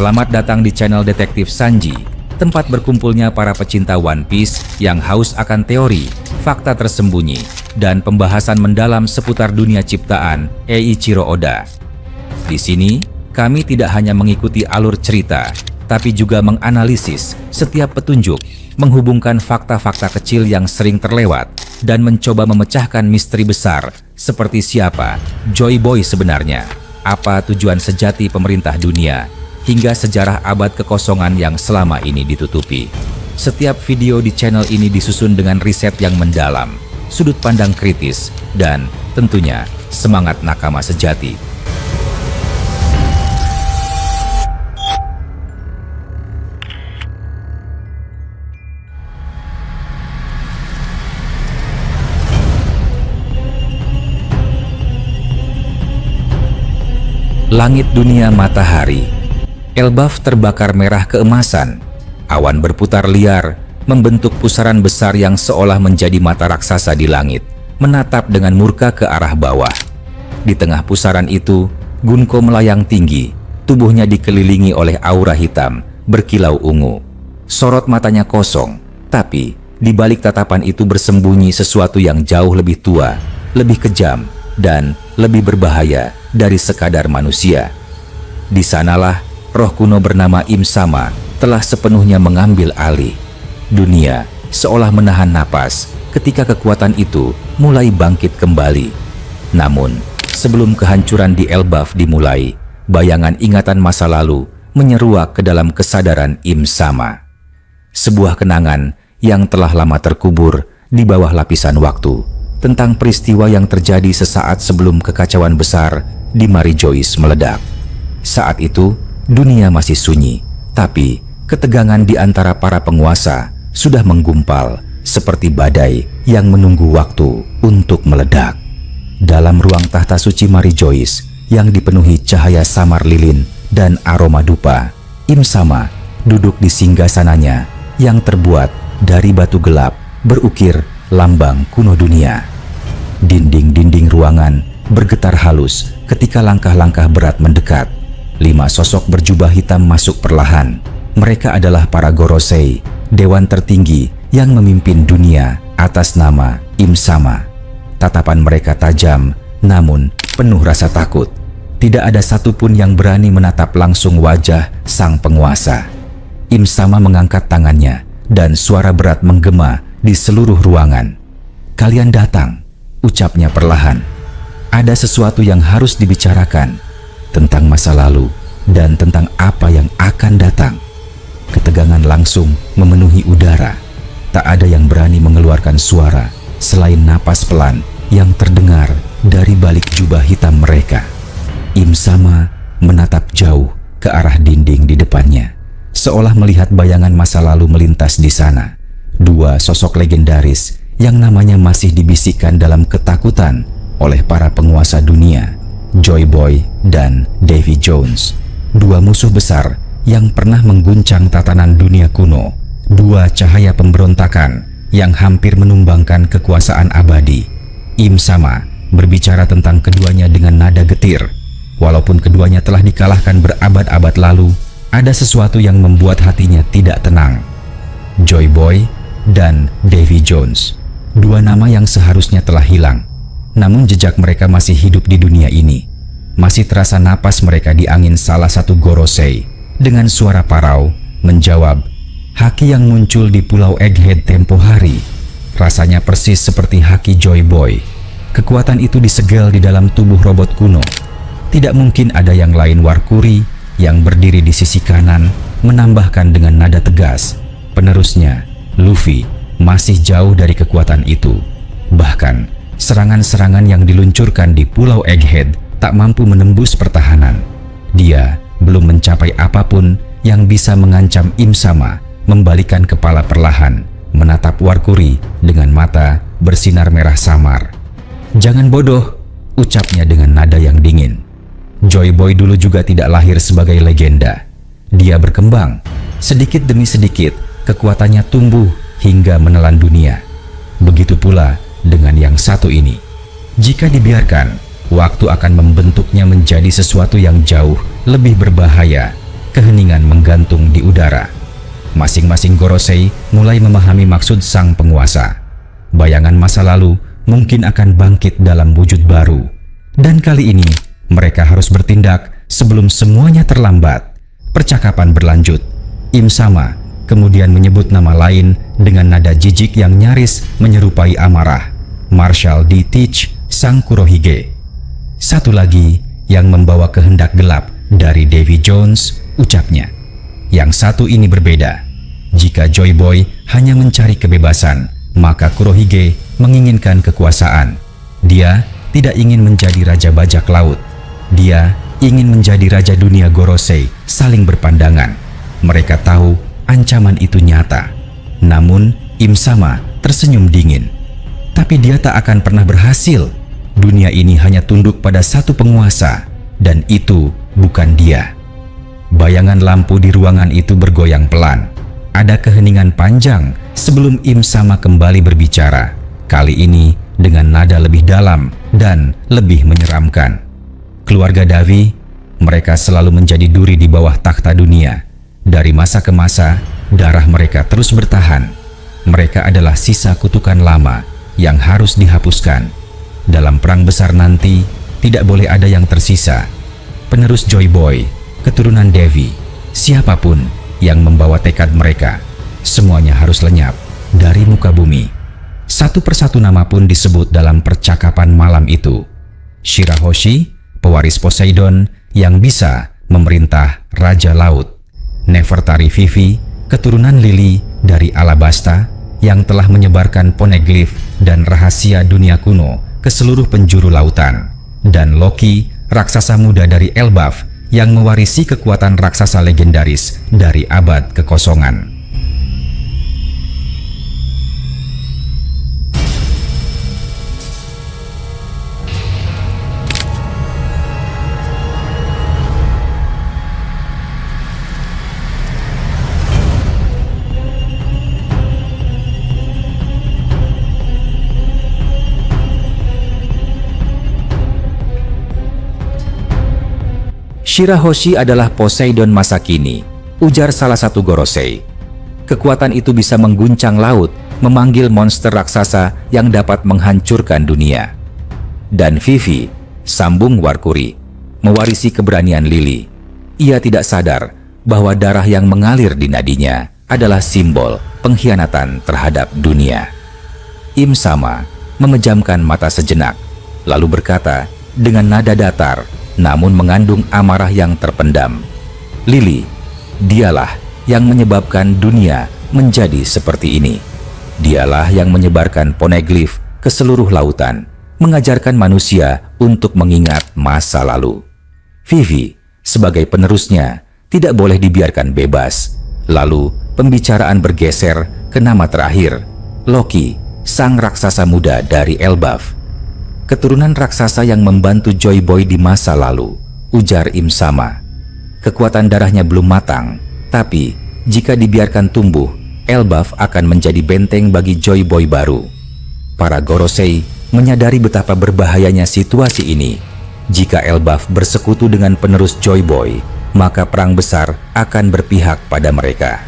Selamat datang di channel Detektif Sanji, tempat berkumpulnya para pecinta One Piece yang haus akan teori, fakta tersembunyi, dan pembahasan mendalam seputar dunia ciptaan Eiichiro Oda. Di sini, kami tidak hanya mengikuti alur cerita, tapi juga menganalisis setiap petunjuk, menghubungkan fakta-fakta kecil yang sering terlewat, dan mencoba memecahkan misteri besar seperti siapa Joy Boy sebenarnya, apa tujuan sejati pemerintah dunia, hingga sejarah abad kekosongan yang selama ini ditutupi. Setiap video di channel ini disusun dengan riset yang mendalam, sudut pandang kritis, dan tentunya semangat nakama sejati. Langit dunia matahari. Elbaf terbakar merah keemasan. Awan berputar liar, membentuk pusaran besar yang seolah menjadi mata raksasa di langit, menatap dengan murka ke arah bawah. Di tengah pusaran itu, Gunko melayang tinggi, tubuhnya dikelilingi oleh aura hitam, berkilau ungu. Sorot matanya kosong, tapi di balik tatapan itu bersembunyi sesuatu yang jauh lebih tua, lebih kejam, dan lebih berbahaya dari sekadar manusia. Di sanalah roh kuno bernama Im Sama telah sepenuhnya mengambil alih. Dunia seolah menahan napas ketika kekuatan itu mulai bangkit kembali. Namun, sebelum kehancuran di Elbaf dimulai, bayangan ingatan masa lalu menyeruak ke dalam kesadaran Im Sama. Sebuah kenangan yang telah lama terkubur di bawah lapisan waktu, tentang peristiwa yang terjadi sesaat sebelum kekacauan besar di Marijois meledak. Saat itu, dunia masih sunyi, tapi ketegangan di antara para penguasa sudah menggumpal seperti badai yang menunggu waktu untuk meledak. Dalam ruang tahta suci Marijois yang dipenuhi cahaya samar lilin dan aroma dupa, Im Sama duduk di singgasananya yang terbuat dari batu gelap berukir lambang kuno dunia. Dinding-dinding ruangan bergetar halus ketika langkah-langkah berat mendekat. 5 sosok berjubah hitam masuk perlahan. Mereka adalah para Gorosei, dewan tertinggi yang memimpin dunia atas nama Im Sama. Tatapan mereka tajam, namun penuh rasa takut. Tidak ada satupun yang berani menatap langsung wajah sang penguasa. Im Sama mengangkat tangannya, dan suara berat menggema di seluruh ruangan. "Kalian datang," ucapnya perlahan. "Ada sesuatu yang harus dibicarakan tentang masa lalu dan tentang apa yang akan datang." Ketegangan langsung memenuhi udara. Tak ada yang berani mengeluarkan suara selain napas pelan yang terdengar dari balik jubah hitam mereka. Im Sama menatap jauh ke arah dinding di depannya, seolah melihat bayangan masa lalu melintas di sana. 2 sosok legendaris yang namanya masih dibisikkan dalam ketakutan oleh para penguasa dunia, Joy Boy dan Davy Jones. 2 musuh besar yang pernah mengguncang tatanan dunia kuno. 2 cahaya pemberontakan yang hampir menumbangkan kekuasaan abadi. Im Sama berbicara tentang keduanya dengan nada getir. Walaupun keduanya telah dikalahkan berabad-abad lalu, ada sesuatu yang membuat hatinya tidak tenang. Joy Boy dan Davy Jones, 2 nama yang seharusnya telah hilang, namun jejak mereka masih hidup di dunia ini. Masih terasa napas mereka di angin salah satu Gorosei. Dengan suara parau menjawab, "Haki yang muncul di Pulau Egghead tempo hari rasanya persis seperti haki Joy Boy." Kekuatan itu disegel di dalam tubuh robot kuno. Tidak mungkin ada yang lain. Warkuri yang berdiri di sisi kanan menambahkan dengan nada tegas, "Penerusnya, Luffy, masih jauh dari kekuatan itu. Bahkan, serangan-serangan yang diluncurkan di Pulau Egghead tak mampu menembus pertahanan. Dia belum mencapai apapun yang bisa mengancam." Im Sama membalikan kepala perlahan, menatap Warkuri dengan mata bersinar merah samar. "Jangan bodoh," ucapnya dengan nada yang dingin. Joy Boy dulu juga tidak lahir sebagai legenda. Dia berkembang. Sedikit demi sedikit, kekuatannya tumbuh hingga menelan dunia. Begitu pula dengan yang satu ini. Jika dibiarkan, waktu akan membentuknya menjadi sesuatu yang jauh lebih berbahaya keheningan menggantung di udara. Masing-masing Gorosei mulai memahami maksud sang penguasa. Bayangan masa lalu mungkin akan bangkit dalam wujud baru. Dan kali ini mereka harus bertindak sebelum semuanya terlambat. Percakapan berlanjut. Im Sama kemudian menyebut nama lain dengan nada jijik yang nyaris menyerupai amarah. Marshal D. Teach, sang Kurohige. Satu lagi yang membawa kehendak gelap dari Davy Jones, ucapnya. Yang satu ini berbeda. Jika Joy Boy hanya mencari kebebasan, maka Kurohige menginginkan kekuasaan. Dia tidak ingin menjadi raja bajak laut. Dia ingin menjadi raja dunia Gorosei saling berpandangan. Mereka tahu ancaman itu nyata. Namun Im Sama tersenyum dingin. Tapi dia tak akan pernah berhasil. Dunia ini hanya tunduk pada satu penguasa, dan itu bukan dia. Bayangan lampu di ruangan itu bergoyang pelan. Ada keheningan panjang sebelum Im Sama kembali berbicara. Kali ini dengan nada lebih dalam dan lebih menyeramkan. Keluarga Davi, mereka selalu menjadi duri di bawah takhta dunia. Dari masa ke masa, darah mereka terus bertahan. Mereka adalah sisa kutukan lama yang harus dihapuskan. Dalam perang besar nanti, tidak boleh ada yang tersisa. Penerus Joy Boy, keturunan Devi, siapapun yang membawa tekad mereka, semuanya harus lenyap dari muka bumi. Satu persatu nama pun disebut dalam percakapan malam itu. Shirahoshi, pewaris Poseidon yang bisa memerintah Raja Laut. Nefertari Vivi, keturunan Lili dari Alabasta yang telah menyebarkan poneglyph dan rahasia dunia kuno ke seluruh penjuru lautan. Dan Loki, raksasa muda dari Elbaf yang mewarisi kekuatan raksasa legendaris dari abad kekosongan. Shirahoshi adalah Poseidon masa kini, ujar salah satu Gorosei. Kekuatan itu bisa mengguncang laut, memanggil monster raksasa yang dapat menghancurkan dunia. Dan Vivi, sambung Warkuri, mewarisi keberanian Lili. Ia tidak sadar bahwa darah yang mengalir di nadinya adalah simbol pengkhianatan terhadap dunia. Im Sama memejamkan mata sejenak, lalu berkata dengan nada datar namun mengandung amarah yang terpendam. Lili, dialah yang menyebabkan dunia menjadi seperti ini. Dialah yang menyebarkan poneglyph ke seluruh lautan, mengajarkan manusia untuk mengingat masa lalu. Vivi, sebagai penerusnya, tidak boleh dibiarkan bebas. Lalu, pembicaraan bergeser ke nama terakhir, Loki, sang raksasa muda dari Elbaf. Keturunan raksasa yang membantu Joy Boy di masa lalu, ujar Im Sama. Kekuatan darahnya belum matang, tapi jika dibiarkan tumbuh, Elbaf akan menjadi benteng bagi Joy Boy baru. Para Gorosei menyadari betapa berbahayanya situasi ini. Jika Elbaf bersekutu dengan penerus Joy Boy, maka perang besar akan berpihak pada mereka.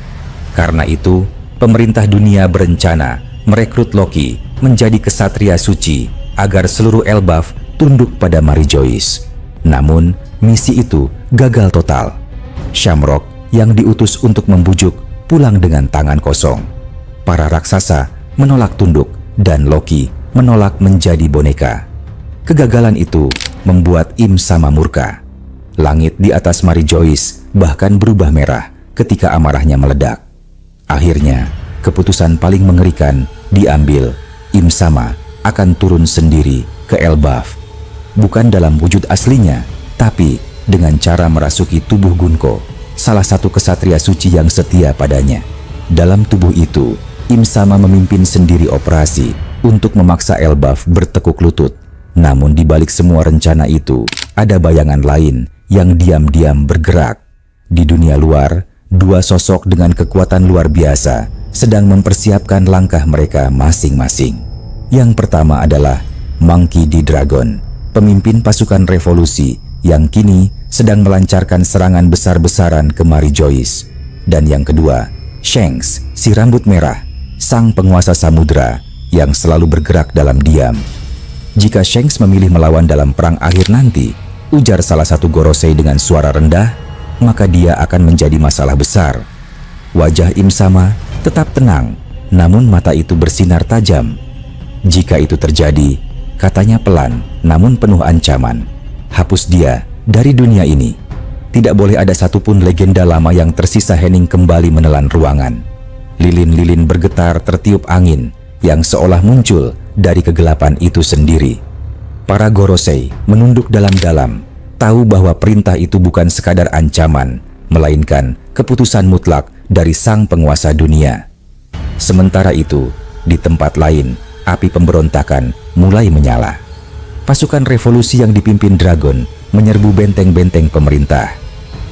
Karena itu, pemerintah dunia berencana merekrut Loki menjadi kesatria suci agar seluruh Elbaf tunduk pada Marijois. Namun, misi itu gagal total. Shamrock yang diutus untuk membujuk pulang dengan tangan kosong. Para raksasa menolak tunduk dan Loki menolak menjadi boneka. Kegagalan itu membuat Im Sama murka. Langit di atas Marijois bahkan berubah merah ketika amarahnya meledak. Akhirnya, keputusan paling mengerikan diambil. Im Sama akan turun sendiri ke Elbaf. Bukan dalam wujud aslinya, tapi dengan cara merasuki tubuh Gunko, salah satu kesatria suci yang setia padanya. Dalam tubuh itu, Im Sama memimpin sendiri operasi untuk memaksa Elbaf bertekuk lutut. Namun di balik semua rencana itu, ada bayangan lain yang diam-diam bergerak. Di dunia luar, dua sosok dengan kekuatan luar biasa sedang mempersiapkan langkah mereka masing-masing. Yang pertama adalah Monkey D. Dragon, pemimpin pasukan revolusi yang kini sedang melancarkan serangan besar-besaran ke Mary Joyce. Dan yang kedua, Shanks, si rambut merah, sang penguasa samudera yang selalu bergerak dalam diam. Jika Shanks memilih melawan dalam perang akhir nanti, ujar salah satu Gorosei dengan suara rendah, maka dia akan menjadi masalah besar. Wajah Im Sama tetap tenang, namun mata itu bersinar tajam. Jika itu terjadi, katanya pelan namun penuh ancaman, hapus dia dari dunia ini. Tidak boleh ada satupun legenda lama yang tersisa. Hening kembali menelan ruangan. Lilin-lilin bergetar tertiup angin yang seolah muncul dari kegelapan itu sendiri. Para Gorosei menunduk dalam-dalam, tahu bahwa perintah itu bukan sekadar ancaman, melainkan keputusan mutlak dari sang penguasa dunia. Sementara itu, di tempat lain, api pemberontakan mulai menyala. Pasukan revolusi yang dipimpin Dragon menyerbu benteng-benteng pemerintah.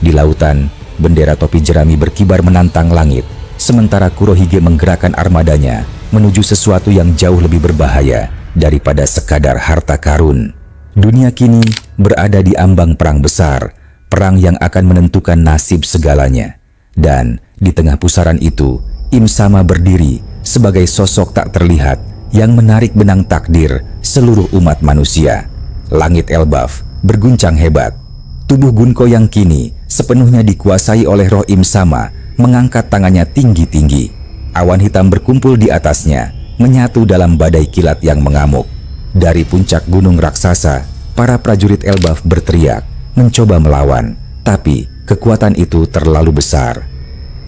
Di lautan, bendera topi jerami berkibar menantang langit, sementara Kurohige menggerakkan armadanya menuju sesuatu yang jauh lebih berbahaya daripada sekadar harta karun. Dunia kini berada di ambang perang besar, perang yang akan menentukan nasib segalanya. Dan di tengah pusaran itu, Im Sama berdiri sebagai sosok tak terlihat yang menarik benang takdir seluruh umat manusia. Langit Elbaf berguncang hebat. Tubuh Gunko yang kini sepenuhnya dikuasai oleh roh Im Sama mengangkat tangannya tinggi-tinggi. Awan hitam berkumpul di atasnya, menyatu dalam badai kilat yang mengamuk. Dari puncak gunung raksasa, para prajurit Elbaf berteriak, mencoba melawan, tapi kekuatan itu terlalu besar.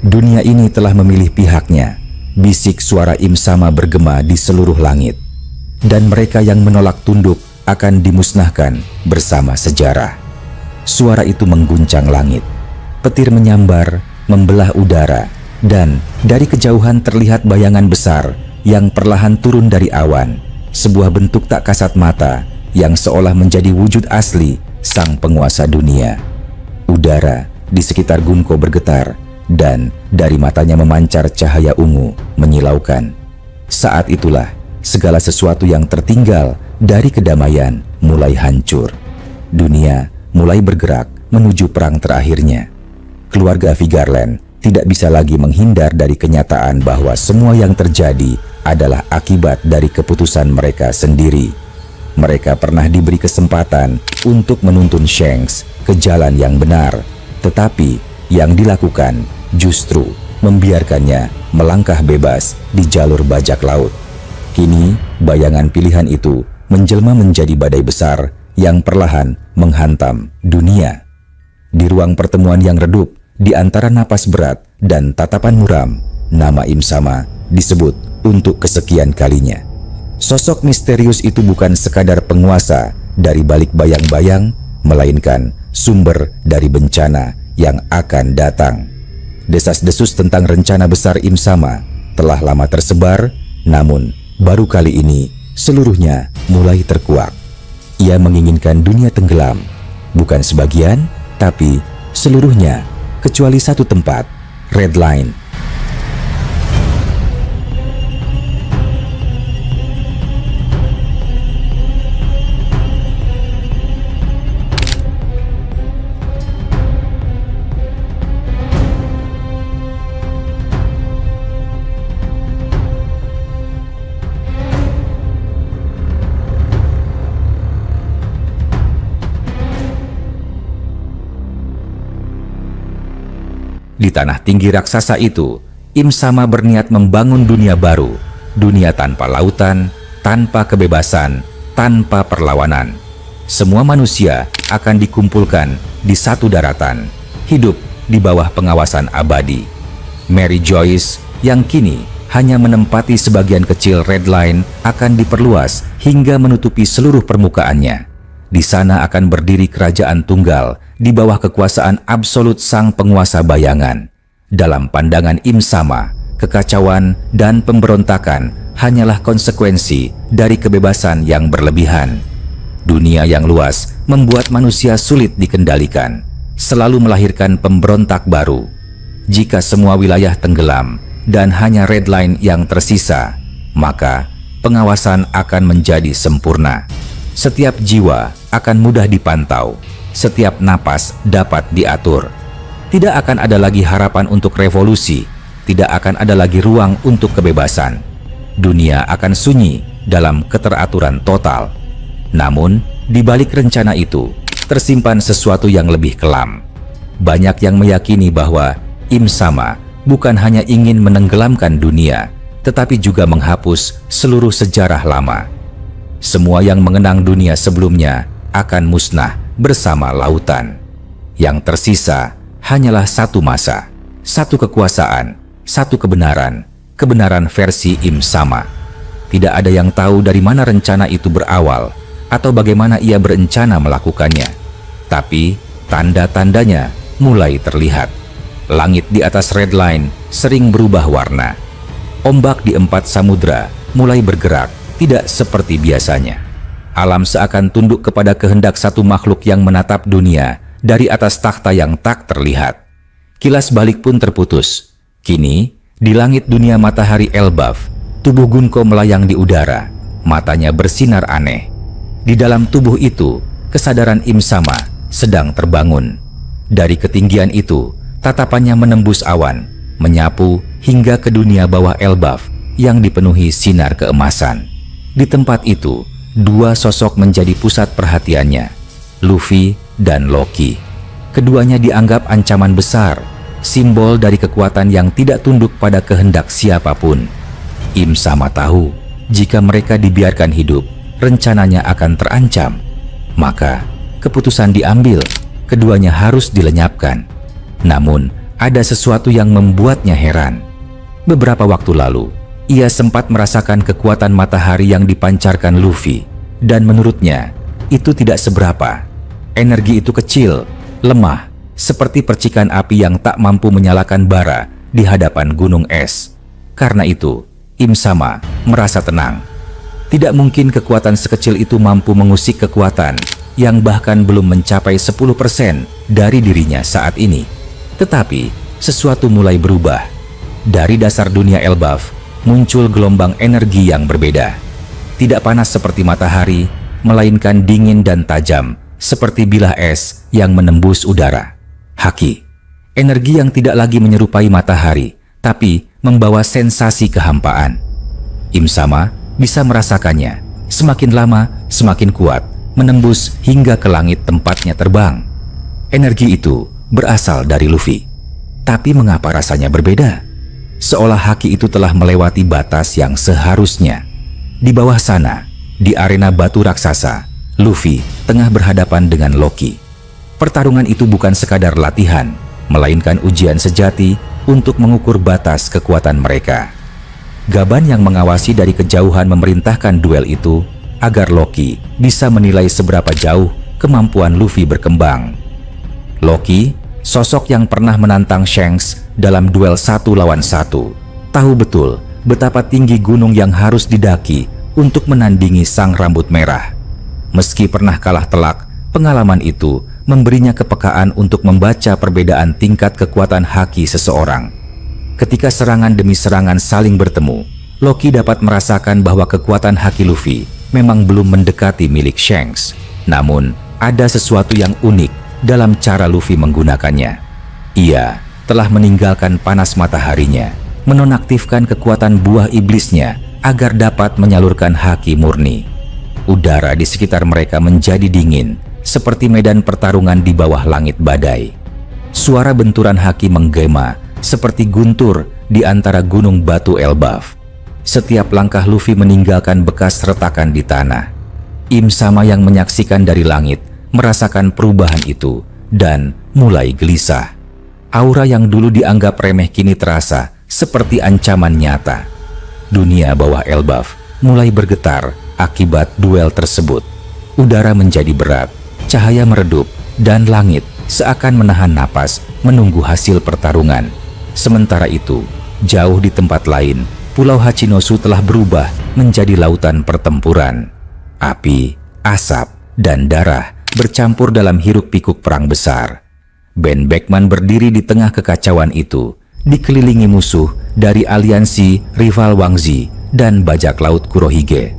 Dunia ini telah memilih pihaknya. Bisik suara Im Sama bergema di seluruh langit. Dan mereka yang menolak tunduk akan dimusnahkan bersama sejarah. Suara itu mengguncang langit. Petir menyambar, membelah udara, dan dari kejauhan terlihat bayangan besar yang perlahan turun dari awan. Sebuah bentuk tak kasat mata yang seolah menjadi wujud asli sang penguasa dunia. Udara di sekitar Gunko bergetar, dan dari matanya memancar cahaya ungu menyilaukan. Saat itulah segala sesuatu yang tertinggal dari kedamaian mulai hancur. Dunia mulai bergerak menuju perang terakhirnya. Keluarga Vigarland tidak bisa lagi menghindar dari kenyataan bahwa semua yang terjadi adalah akibat dari keputusan mereka sendiri. Mereka pernah diberi kesempatan untuk menuntun Shanks ke jalan yang benar, tetapi yang dilakukan justru membiarkannya melangkah bebas di jalur bajak laut. Kini, bayangan pilihan itu menjelma menjadi badai besar yang perlahan menghantam dunia. Di ruang pertemuan yang redup, di antara napas berat dan tatapan muram, nama Im Sama disebut untuk kesekian kalinya. Sosok misterius itu bukan sekadar penguasa dari balik bayang-bayang, melainkan sumber dari bencana yang akan datang. Desas-desus tentang rencana besar Im Sama telah lama tersebar, namun baru kali ini seluruhnya mulai terkuak. Ia menginginkan dunia tenggelam, bukan sebagian, tapi seluruhnya, kecuali satu tempat, Red Line. Di tanah tinggi raksasa itu, Im Sama berniat membangun dunia baru, dunia tanpa lautan, tanpa kebebasan, tanpa perlawanan. Semua manusia akan dikumpulkan di satu daratan, hidup di bawah pengawasan abadi. Mary Joyce yang kini hanya menempati sebagian kecil Red Line akan diperluas hingga menutupi seluruh permukaannya. Di sana akan berdiri kerajaan tunggal di bawah kekuasaan absolut sang penguasa bayangan. Dalam pandangan Im Sama, kekacauan dan pemberontakan hanyalah konsekuensi dari kebebasan yang berlebihan. Dunia yang luas membuat manusia sulit dikendalikan, selalu melahirkan pemberontak baru. Jika semua wilayah tenggelam dan hanya Red Line yang tersisa, maka pengawasan akan menjadi sempurna. Setiap jiwa akan mudah dipantau, setiap napas dapat diatur. Tidak akan ada lagi harapan untuk revolusi, tidak akan ada lagi ruang untuk kebebasan. Dunia akan sunyi dalam keteraturan total. Namun, di balik rencana itu, tersimpan sesuatu yang lebih kelam. Banyak yang meyakini bahwa Im Sama bukan hanya ingin menenggelamkan dunia, tetapi juga menghapus seluruh sejarah lama. Semua yang mengenang dunia sebelumnya akan musnah bersama lautan. Yang tersisa hanyalah satu masa, satu kekuasaan, satu kebenaran, kebenaran versi Im Sama. Tidak ada yang tahu dari mana rencana itu berawal atau bagaimana ia berencana melakukannya. Tapi tanda-tandanya mulai terlihat. Langit di atas Red Line sering berubah warna. Ombak di 4 samudra mulai bergerak tidak seperti biasanya. Alam seakan tunduk kepada kehendak satu makhluk yang menatap dunia dari atas takhta yang tak terlihat. Kilas balik pun terputus. Kini, di langit dunia matahari Elbaf, tubuh Gunko melayang di udara, matanya bersinar aneh. Di dalam tubuh itu, kesadaran Im Sama sedang terbangun. Dari ketinggian itu, tatapannya menembus awan, menyapu hingga ke dunia bawah Elbaf yang dipenuhi sinar keemasan. Di tempat itu, dua sosok menjadi pusat perhatiannya, Luffy dan Loki. Keduanya dianggap ancaman besar, simbol dari kekuatan yang tidak tunduk pada kehendak siapapun. Im Sama tahu, jika mereka dibiarkan hidup, rencananya akan terancam. Maka, keputusan diambil, keduanya harus dilenyapkan. Namun, ada sesuatu yang membuatnya heran. Beberapa waktu lalu, ia sempat merasakan kekuatan matahari yang dipancarkan Luffy, dan menurutnya, itu tidak seberapa. Energi itu kecil, lemah, seperti percikan api yang tak mampu menyalakan bara di hadapan gunung es. Karena itu, Im Sama merasa tenang. Tidak mungkin kekuatan sekecil itu mampu mengusik kekuatan yang bahkan belum mencapai 10% dari dirinya saat ini. Tetapi, sesuatu mulai berubah. Dari dasar dunia Elbaf, muncul gelombang energi yang berbeda. Tidak panas seperti matahari, melainkan dingin dan tajam, seperti bilah es yang menembus udara. Haki, energi yang tidak lagi menyerupai matahari, tapi membawa sensasi kehampaan. Im Sama bisa merasakannya, semakin lama semakin kuat, menembus hingga ke langit tempatnya terbang. Energi itu berasal dari Luffy. Tapi mengapa rasanya berbeda? Seolah haki itu telah melewati batas yang seharusnya. Di bawah sana, di arena batu raksasa, Luffy tengah berhadapan dengan Loki. Pertarungan itu bukan sekadar latihan, melainkan ujian sejati untuk mengukur batas kekuatan mereka. Gaban yang mengawasi dari kejauhan memerintahkan duel itu agar Loki bisa menilai seberapa jauh kemampuan Luffy berkembang. Loki, sosok yang pernah menantang Shanks dalam duel 1 lawan 1, tahu betul betapa tinggi gunung yang harus didaki untuk menandingi sang rambut merah. Meski pernah kalah telak, pengalaman itu memberinya kepekaan untuk membaca perbedaan tingkat kekuatan haki seseorang. Ketika serangan demi serangan saling bertemu, Loki dapat merasakan bahwa kekuatan haki Luffy memang belum mendekati milik Shanks. Namun, ada sesuatu yang unik dalam cara Luffy menggunakannya. Ia telah meninggalkan panas mataharinya, menonaktifkan kekuatan buah iblisnya agar dapat menyalurkan haki murni. Udara di sekitar mereka menjadi dingin, seperti medan pertarungan di bawah langit badai. Suara benturan haki menggema, seperti guntur di antara gunung batu Elbaf. Setiap langkah Luffy meninggalkan bekas retakan di tanah. Im Sama yang menyaksikan dari langit, merasakan perubahan itu, dan mulai gelisah. Aura yang dulu dianggap remeh kini terasa seperti ancaman nyata. Dunia bawah Elbaf mulai bergetar akibat duel tersebut. Udara menjadi berat, cahaya meredup, dan langit seakan menahan napas menunggu hasil pertarungan. Sementara itu, jauh di tempat lain, Pulau Hachinosu telah berubah menjadi lautan pertempuran. Api, asap, dan darah bercampur dalam hiruk-pikuk perang besar. Ben Beckman berdiri di tengah kekacauan itu, dikelilingi musuh dari aliansi rival Wangzi dan bajak laut Kurohige.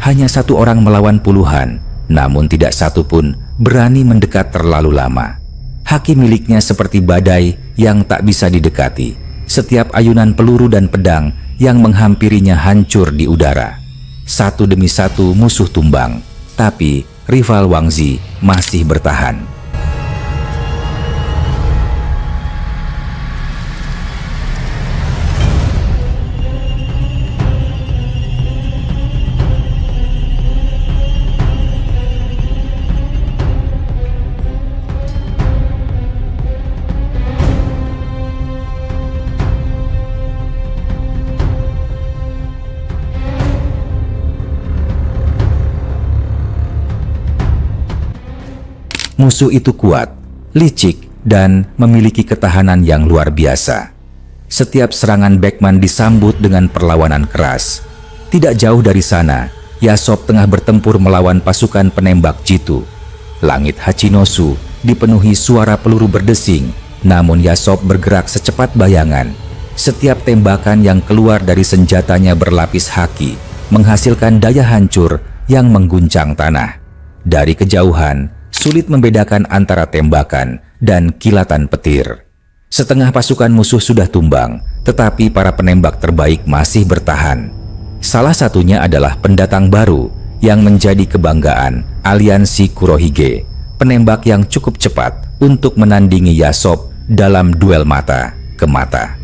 Hanya satu orang melawan puluhan, namun tidak satu pun berani mendekat terlalu lama. Haki miliknya seperti badai yang tak bisa didekati. Setiap ayunan peluru dan pedang yang menghampirinya hancur di udara. Satu demi satu musuh tumbang, tapi rival Wang Zi masih bertahan. Musuh itu kuat, licik, dan memiliki ketahanan yang luar biasa. Setiap serangan Beckman disambut dengan perlawanan keras. Tidak jauh dari sana, Yasop tengah bertempur melawan pasukan penembak jitu. Langit Hachinosu dipenuhi suara peluru berdesing, namun Yasop bergerak secepat bayangan. Setiap tembakan yang keluar dari senjatanya berlapis haki, menghasilkan daya hancur yang mengguncang tanah. Dari kejauhan, sulit membedakan antara tembakan dan kilatan petir. Setengah pasukan musuh sudah tumbang, tetapi para penembak terbaik masih bertahan. Salah satunya adalah pendatang baru yang menjadi kebanggaan aliansi Kurohige, penembak yang cukup cepat untuk menandingi Yasop dalam duel mata ke mata.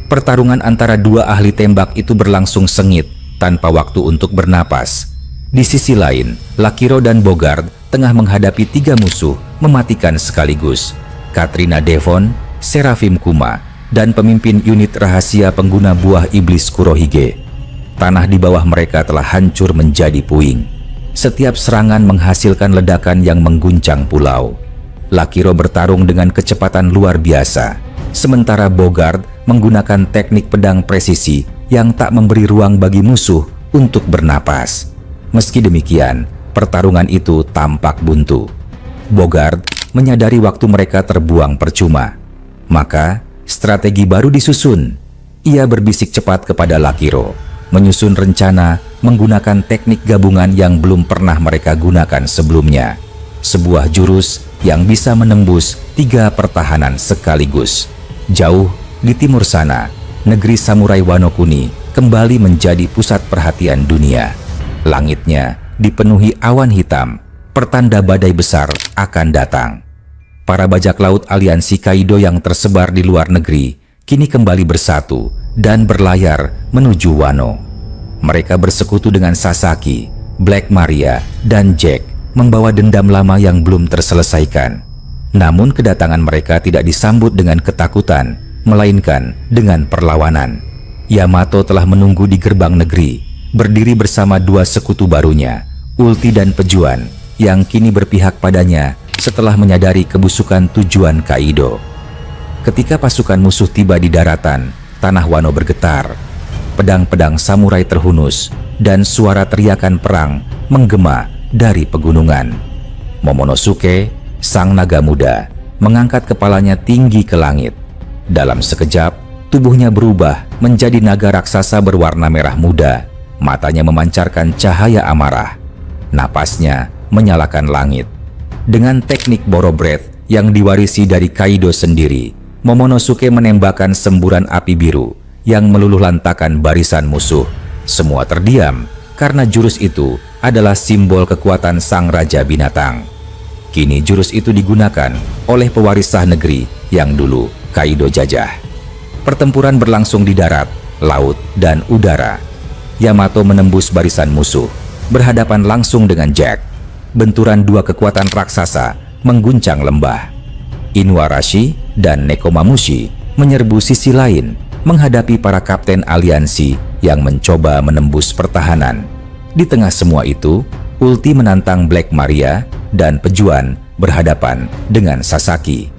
Pertarungan antara dua ahli tembak itu berlangsung sengit tanpa waktu untuk bernapas. Di sisi lain, Lakiro dan Bogard tengah menghadapi 3 musuh mematikan sekaligus. Katrina Devon, Seraphim Kuma, dan pemimpin unit rahasia pengguna buah iblis Kurohige. Tanah di bawah mereka telah hancur menjadi puing. Setiap serangan menghasilkan ledakan yang mengguncang pulau. Lakiro bertarung dengan kecepatan luar biasa, sementara Bogard menggunakan teknik pedang presisi yang tak memberi ruang bagi musuh untuk bernapas. Meski demikian, pertarungan itu tampak buntu. Bogard menyadari waktu mereka terbuang percuma. Maka, strategi baru disusun. Ia berbisik cepat kepada Lakiro, menyusun rencana menggunakan teknik gabungan yang belum pernah mereka gunakan sebelumnya. Sebuah jurus yang bisa menembus 3 pertahanan sekaligus. Jauh di timur sana, negeri samurai Wano Kuni kembali menjadi pusat perhatian dunia. Langitnya dipenuhi awan hitam, pertanda badai besar akan datang. Para bajak laut aliansi Kaido yang tersebar di luar negeri kini kembali bersatu dan berlayar menuju Wano. Mereka bersekutu dengan Sasaki, Black Maria, dan Jack membawa dendam lama yang belum terselesaikan. Namun kedatangan mereka tidak disambut dengan ketakutan, melainkan dengan perlawanan. Yamato telah menunggu di gerbang negeri, berdiri bersama 2 sekutu barunya, Ulti dan Pejuan, yang kini berpihak padanya setelah menyadari kebusukan tujuan Kaido. Ketika pasukan musuh tiba di daratan, tanah Wano bergetar. Pedang-pedang samurai terhunus dan suara teriakan perang menggema dari pegunungan. Momonosuke, sang naga muda, mengangkat kepalanya tinggi ke langit. Dalam sekejap, tubuhnya berubah menjadi naga raksasa berwarna merah muda. Matanya memancarkan cahaya amarah. Napasnya menyalakan langit. Dengan teknik Boro Breath yang diwarisi dari Kaido sendiri, Momonosuke menembakkan semburan api biru yang meluluh lantakan barisan musuh. Semua terdiam karena jurus itu adalah simbol kekuatan sang raja binatang. Kini jurus itu digunakan oleh pewaris sah negeri yang dulu Kaido jajah. Pertempuran berlangsung di darat, laut, dan udara. Yamato menembus barisan musuh, berhadapan langsung dengan Jack. Benturan 2 kekuatan raksasa mengguncang lembah. Inuarashi dan Nekomamushi menyerbu sisi lain, menghadapi para kapten aliansi yang mencoba menembus pertahanan. Di tengah semua itu, Ulti menantang Black Maria dan Pejuan berhadapan dengan Sasaki.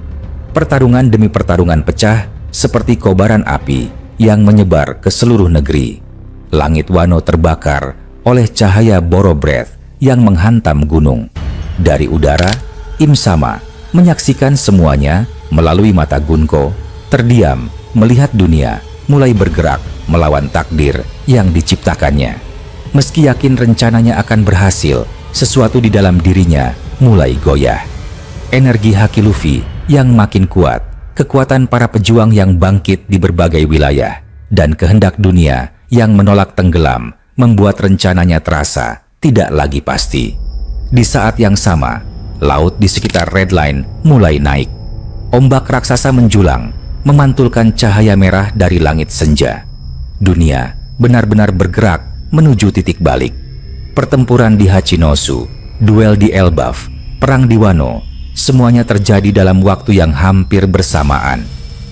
Pertarungan demi pertarungan pecah seperti kobaran api yang menyebar ke seluruh negeri. Langit Wano terbakar oleh cahaya Boro Breath yang menghantam gunung. Dari udara, Im Sama menyaksikan semuanya melalui mata Gunko, terdiam melihat dunia mulai bergerak melawan takdir yang diciptakannya. Meski yakin rencananya akan berhasil, sesuatu di dalam dirinya mulai goyah. Energi haki Luffy yang makin kuat, kekuatan para pejuang yang bangkit di berbagai wilayah, dan kehendak dunia yang menolak tenggelam membuat rencananya terasa tidak lagi pasti. Di saat yang sama, laut di sekitar Red Line mulai naik. Ombak raksasa menjulang, memantulkan cahaya merah dari langit senja. Dunia benar-benar bergerak menuju titik balik. Pertempuran di Hachinosu, duel di Elbaf, perang di Wano, semuanya terjadi dalam waktu yang hampir bersamaan.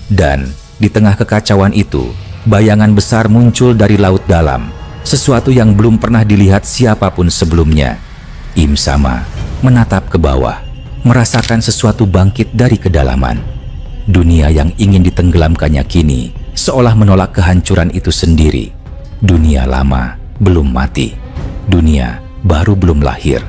Dan di tengah kekacauan itu, bayangan besar muncul dari laut dalam, sesuatu yang belum pernah dilihat siapapun sebelumnya. Im Sama menatap ke bawah, merasakan sesuatu bangkit dari kedalaman. Dunia yang ingin ditenggelamkannya kini seolah menolak kehancuran itu sendiri. Dunia lama belum mati, dunia baru belum lahir.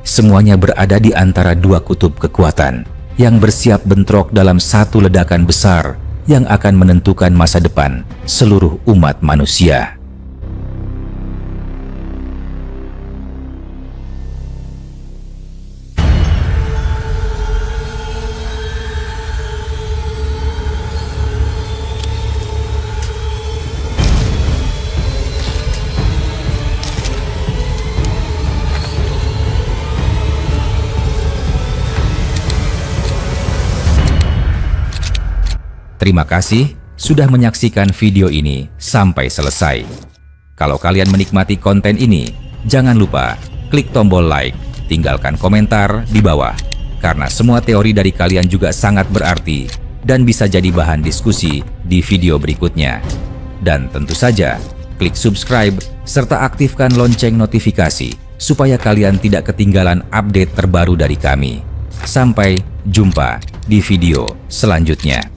Semuanya berada di antara dua kutub kekuatan yang bersiap bentrok dalam satu ledakan besar yang akan menentukan masa depan seluruh umat manusia. Terima kasih sudah menyaksikan video ini sampai selesai. Kalau kalian menikmati konten ini, jangan lupa klik tombol like, tinggalkan komentar di bawah, karena semua teori dari kalian juga sangat berarti dan bisa jadi bahan diskusi di video berikutnya. Dan tentu saja, klik subscribe serta aktifkan lonceng notifikasi supaya kalian tidak ketinggalan update terbaru dari kami. Sampai jumpa di video selanjutnya.